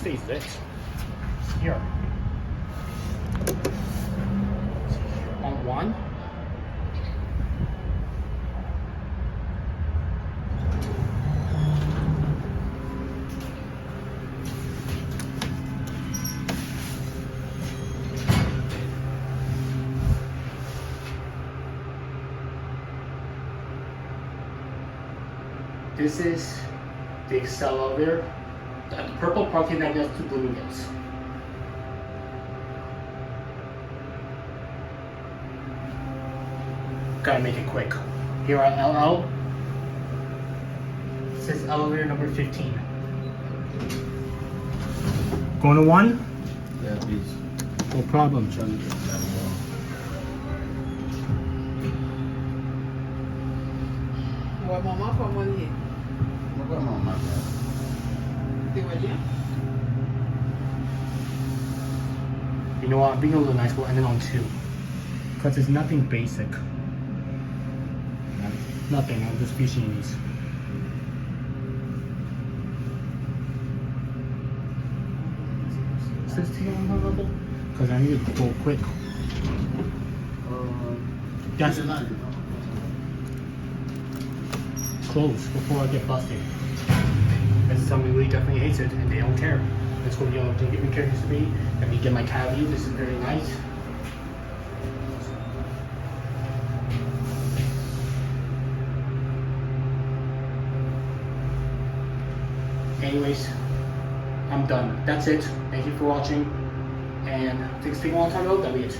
is it. Here. On one. This is the Excel elevator. The purple parking deck next to Bloomingdale's. Gotta make it quick. Here at LL. This is elevator number 15. Going to 1? Yeah, please. No problem. Trying to get that wall. Wa mama pa mo ni. Look at mama. Di ba niya? You know what? I'm being a little nice. We'll end it on 2. Because there's nothing basic. Nothing. I'm just fishing these. Is this still on the level? Because I need to go quick. That's close before I get busted. This is somebody really definitely hates it and they don't care. That's what don't give me care used to be. Let me get my cavity. This is very nice. Anyways, I'm done. That's it. Thank you for watching. And if things take a long time to load, that'll be it.